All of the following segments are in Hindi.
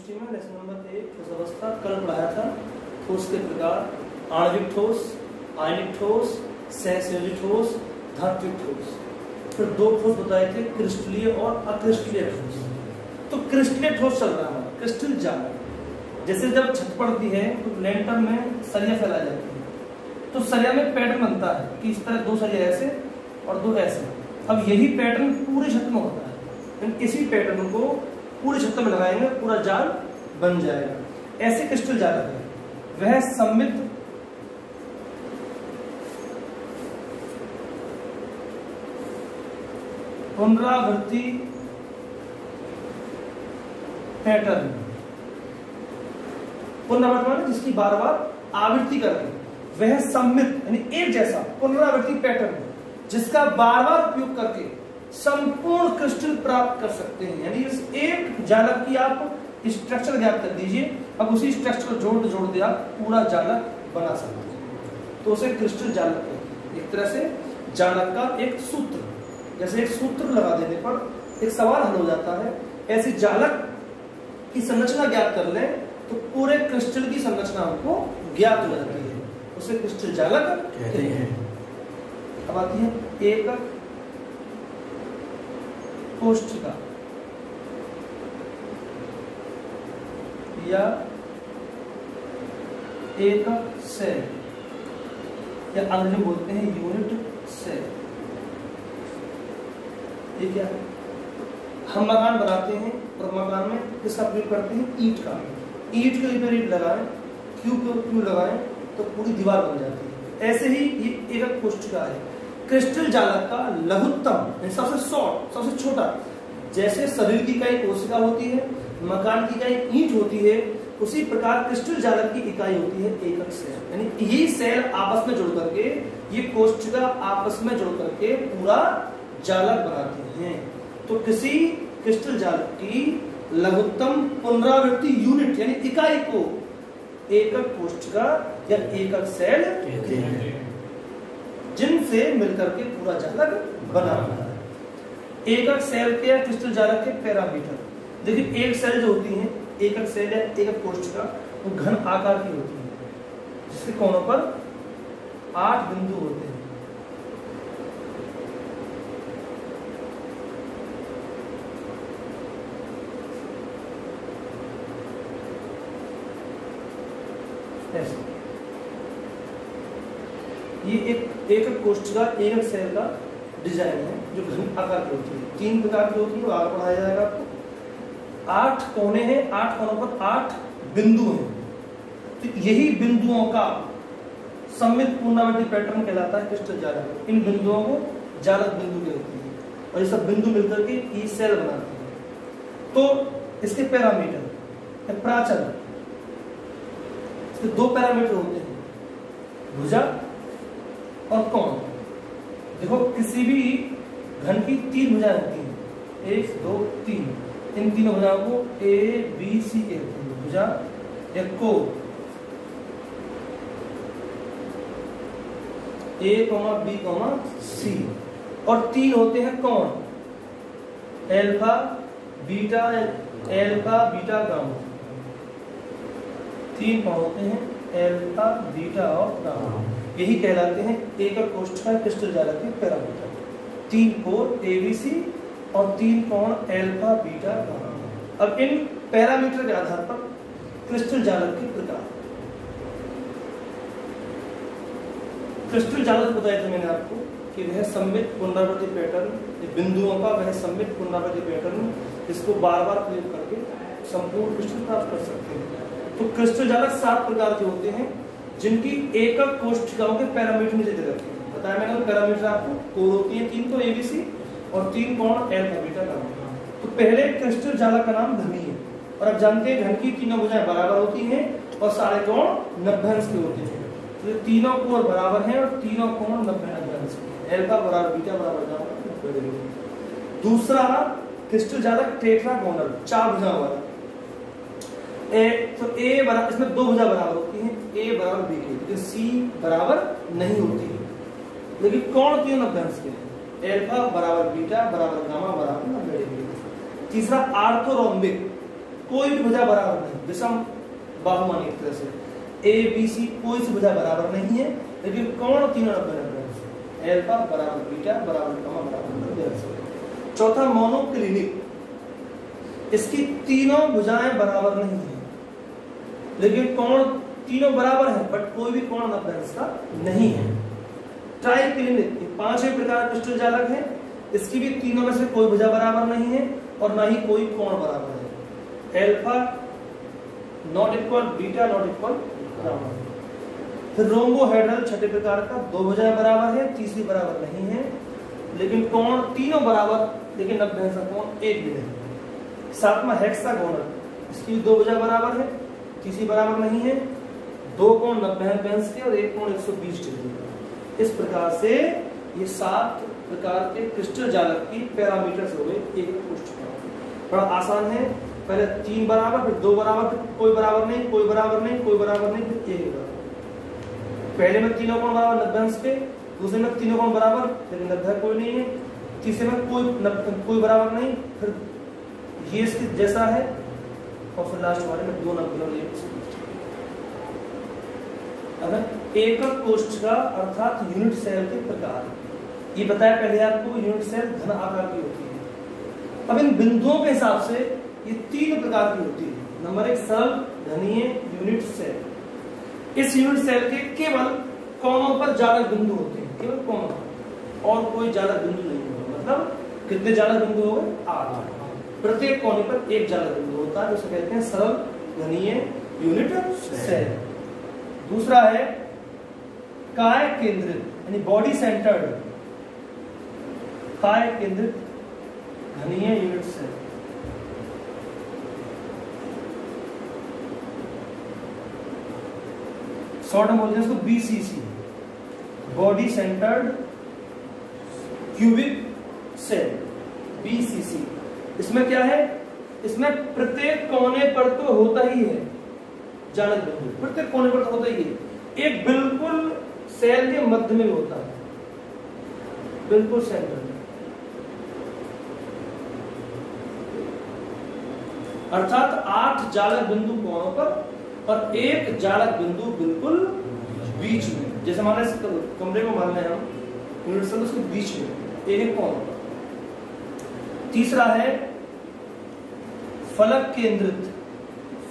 केमिस्ट्री में लेसन नंबर 1 ठोस अवस्था कल पढ़ाया था। ठोस के प्रकार आणविक ठोस, आयनिक ठोस, सहसंयोजी ठोस, धात्विक ठोस। फिर दो ठोस बताए थे, क्रिस्टलीय और अक्रिस्टलीय ठोस। तो क्रिस्टलीय ठोस चल रहा है, क्रिस्टल जाल। जैसे जब छत पड़ती है तो लेंटर में सरिया फैला जाती है, तो सरिया में पैटर्न बनता है कि इस तरह दो सरिया ऐसे और दो ऐसे। अब यही पैटर्न पूरी छत में होता है, इसी पैटर्न को पूरी छत में लगाएंगे, पूरा जाल बन जाएगा। ऐसे क्रिस्टल जाल है, वह सममित पुनरावृत्ति पैटर्न, पुनरावृत्ति जिसकी बार बार आवृत्ति करके, वह सममित यानी एक जैसा पुनरावृत्ति पैटर्न जिसका बार बार उपयोग करके संपूर्ण क्रिस्टल प्राप्त कर सकते हैं। यानी इस एक जालक की आप स्ट्रक्चर ज्ञात कर दीजिए, अब उसी स्ट्रक्चर को जोड़ दे आप पूरा जालक बना सकते हैं, तो उसे क्रिस्टल जालक कहते हैं। एक तरह से जालक का एक सूत्र, जैसे एक सूत्र लगा देने पर एक सवाल हल हो जाता है, ऐसे जालक की संरचना ज्ञात कर ले तो पूरे क्रिस्टल की संरचना हमको ज्ञात हो जाती है, उसे क्रिस्टल जालक कहते हैं। अब आती है एकक कोष्ठिका या एकक सेल, या अंग्रेजी में बोलते हैं यूनिट सेल। ये क्या है? हम मकान बनाते हैं और मकान में किसका प्रयोग करते हैं? ईंट का। ईंट के ऊपर ईंट लगाएं, क्यों लगाएं तो पूरी दीवार बन जाती है। ऐसे ही ये एकक कोष्ठिका है, क्रिस्टल जालक का लघुत्तम, सबसे शॉर्ट, सबसे छोटा। जैसे शरीर की इकाई कोशिका होती है, मकान की इकाई ईंट होती है, उसी प्रकार क्रिस्टल जालक की इकाई होती है एकक सेल। यानी ये सेल आपस में जुड़ करके, ये कोष्ठिका आपस में जुड़ करके पूरा जालक बनाते हैं। तो किसी क्रिस्टल जालक की लघुत्तम पुनरावृत्ति यूनिट यानी इकाई को एकक कोष्ठिका या एकक सेल कहते हैं, जिनसे मिलकर के पूरा जालक बना हुआ है। एकक सेल के या क्रिस्टल जालक के पैरामीटर देखिए, एक सेल जो होती है एकक सेल या एकक कोष्ठिका, वो घन आकार की होती है, जिसके कोनों पर 8 बिंदु होते हैं। ये एक एकक कोष्ठिका एकक सेल का डिजाइन है जो घन आकार की होती है। 3 प्रकार की होती है, वो आगे पढ़ाया जाएगा आपको। 8 कोने हैं, 8 कोनों पर 8 बिंदु हैं, तो यही बिंदुओं का सममित पुनरावृत्ति पैटर्न कहलाता है क्रिस्टल जालक। इन बिंदुओं को जालक बिंदु कहते हैं और ये सब बिंदु मिलकर के ये सेल बनाते हैं। तो इसके पैरामीटर, प्राचल, इसके 2 पैरामीटर होते हैं, भुजा और कोण। देखो किसी भी घन की 3 भुजाएं होती हैं, 1 2 3। इन तीनों भुजाओं को A B C कहते हैं, भुजा या कोण। A, B, C। और 3 होते हैं कोण, अल्फा बीटा गामा। 3 कोण होते हैं, अल्फा बीटा और गामा। यही कहलाते हैं एकक कोष्ठिका क्रिस्टल जालक के पैरामीटर। 3 कोण ABC और 3 कोण अल्फा बीटा गामा। अब इन पैरामीटर के आधार पर क्रिस्टल जालक के प्रकार। क्रिस्टल जालक बताया था मैंने आपको कि वह सममित पुनरावृत्ति पैटर्न, बिंदुओं का वह सममित पुनरावृत्ति पैटर्न, इसको बार बार प्रयोग करके संपूर्ण क्रिस्टल प्राप्त कर सकते हैं। तो क्रिस्टल जालक 7 प्रकार के होते हैं, जिनकी एकक कोष्ठिकाओं के पैरामीटर नीचे दे रखे हैं। बताया मैंने पैरामीटर आपको, कोण होती है 3 तो ABC और 3 कोण अल्फा बीटा गामा। तो पहले क्रिस्टल जालक का नाम धनी है, और अब जानते हैं घन की तीनों भुजाएं बराबर होती हैं और सारे कोण 90 अंश के होते हैं। तो ये तीनों कोण बराबर हैं और तीनों कोण 90 अंश के, अल्फा बराबर बीटा बराबर गामा। दूसरा क्रिस्टल जालक टेट्रागोनल, 4 भुजाओं वाला। तो A बराबर, इसमें 2 भुजा बराबर होती हैं, A बराबर B की, लेकिन C बराबर नहीं होती है, लेकिन कोण तीनों 90 अंश के हैं, अल्फा बराबर बीटा बराबर गामा बराबर 90 डिग्री। तीसरा आर्थोरोम्बिक, कोई भी भुजा बराबर नहीं, विषम बाहुमान एक तरह से ए बी सी कोई सी भुजा बराबर नहीं है, लेकिन कोण तीनों 90 अल्फा बराबर बीटा बराबर गामा बराबर 90। चौथा मोनोक्लिनिक, इसकी तीनों भुजाएं बराबर नहीं है, लेकिन कोण तीनों बराबर है, बट कोई भी कोण 90 इसका नहीं है। ट्राइक्लिनिक, ये 5 प्रकार क्रिस्टल जालक है, इसकी भी तीनों में से कोई भुजा बराबर नहीं है और ना ही कोई कोण बराबर है। Alpha not equal, beta not equal gamma. फिर रोम्बोहेड्रल छठे प्रकार का, 2 भुजाएं बराबर है, तीसरी बराबर नहीं है, लेकिन कोण तीनों बराबर, लेकिन 90 का कोण एक भी नहीं। सातवां हेक्सागोनल, इसकी 2 भुजा बराबर है, तीसरी बराबर नहीं है, 2 कोण 90 के और 1 कोण 120 डिग्री का। इस प्रकार से ये 7 प्रकार के क्रिस्टल जालक की पैरामीटर्स हो गए एक पुष्ट पर। बड़ा आसान है, पहले 3 बराबर, फिर 2 बराबर, फिर कोई बराबर नहीं, कोई बराबर नहीं, कोई बराबर नहीं, फिर 1 बराबर। पहले में तीनों कोण बराबर 90 के, दूसरे में तीनों कोण बराबर लेकिन 90 कोई नहीं है, तीसरे में कोई बराबर नहीं, फिर ये इसके जैसा है, और फिर लास्ट वाले में 2 90 और 1। अगर एकक कोष्ठिका अर्थात यूनिट सेल के प्रकार, ये बताया पहले आपको, यूनिट सेल घन आकार की होती है। अब इन बिंदुओं के हिसाब से ये 3 प्रकार की होती है। नंबर 1 सरल घनीय यूनिट सेल। इस यूनिट सेल के केवल कोनों पर जालक बिंदु होते हैं, केवल कोनों पर, और कोई जालक बिंदु नहीं होगा। मतलब कितने जालक बिंदु हो गए? 8। प्रत्येक कोने पर एक जालक बिंदु होता है, जिसे कहते हैं सरल घनीय यूनिट सेल। दूसरा है काय केंद्रित, यानी बॉडी सेंटर्ड काय केंद्रित घनीय यूनिट सेल। शॉर्ट में बोलते हैं इसको BCC, body centred cubic cell, BCC. इसमें क्या है? इसमें प्रत्येक कोने पर तो होता ही है जालक बिंदु, प्रत्येक कोने पर तो होता ही है। एक बिल्कुल सेल के मध्य में होता है, बिल्कुल सेंटर में, अर्थात 8 जालक बिंदु कोनों पर और एक जालक बिंदु बिल्कुल बीच में। जैसे मान लें कमरे में मान लें हम यूनिट सेल, उसके बीच में एक कोण पर। तीसरा है फलक केंद्रित,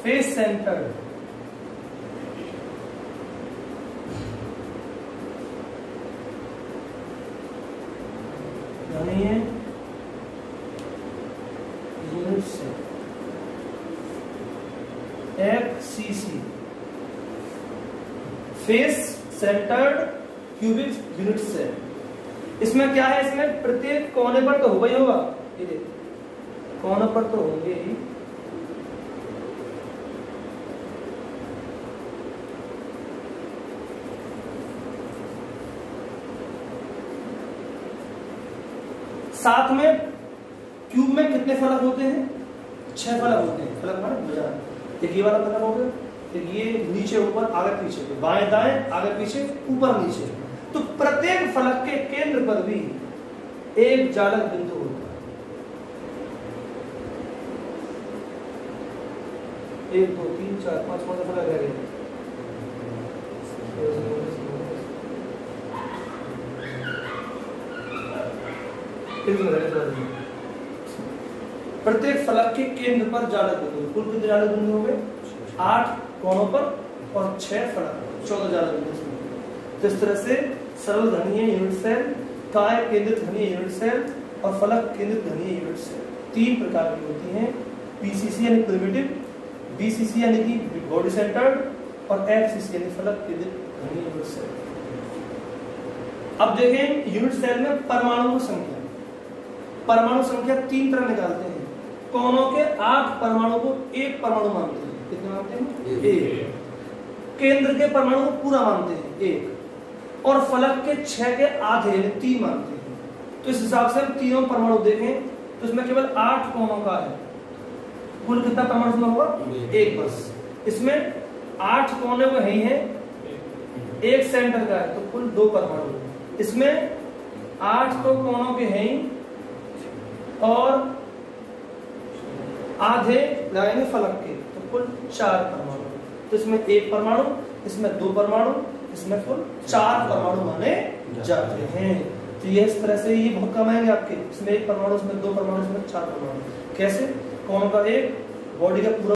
face centred, unit cell, FCC, face centred cubic unit cell. इसमें क्या है? इसमें प्रत्येक कोने पर तो होगा ही होगा, ये देखो कोने पर तो होंगे ही, साथ में क्यूब में कितने फलक होते हैं? 6 फलक होते हैं। फलक माने भुजा। एक ये वाला फलक हो गया, एक ये नीचे ऊपर आगे पीछे, बाएं दाएं आगे पीछे ऊपर नीचे। तो प्रत्येक फलक के केंद्र पर भी एक जालक बिंदु होता है। 1 2 3 4 5 फलक रह गए। प्रत्येक फलक के केंद्र पर जालक बिंदु, कुल कितने जालक बिंदु हो गए? 8 कोनों पर और 6 फलक, 14 जालक बिंदु। तो इस तरह से सरल घनीय यूनिट सेल, काय केंद्रित घनीय यूनिट सेल और फलक केंद्रित घनीय यूनिट सेल 3 प्रकार की होती हैं। पीसीसी यानी प्रिमिटिव, बीसीसी यानी कि बॉडी सेंटर्ड और एफसीसी यानी फलक केंद्रित घनीय यूनिट सेल। अब देखें यूनिट सेल में परमाणु की संख्या। परमाणु संख्या 3 तरह निकालते हैं। कोनों के 8 परमाणु को एक परमाणु मानते हैं। कितने मानते हैं? 1। केंद्र के परमाणु को पूरा मानते हैं 1, और फलक के 6 के आधे यानी 3 मानते हैं। तो इस हिसाब से हम तीनों परमाणु देखें तो इसमें केवल 8 कोनों का है। कुल कितना परमाणु होगा? 1 बस। इसमें 8 कोने वो ही हैं, 1 सेंटर का है, तो कुल 2 परमाणु। इसमें 8 तो कोनों के हैं और आधे लगाएंगे फलक के, तो कुल 4 परमाणु। तो इसमें 1 परमाणु, इसमें 2 परमाणु, इसमें कुल 4 परमाणु माने जाते हैं। तो ये इस तरह से ये बहुत कम आएंगे आपके, इसमें 1 परमाणु, इसमें 2 परमाणु, इसमें 4 परमाणु। कैसे? कौन का? एक बॉडी का पूरा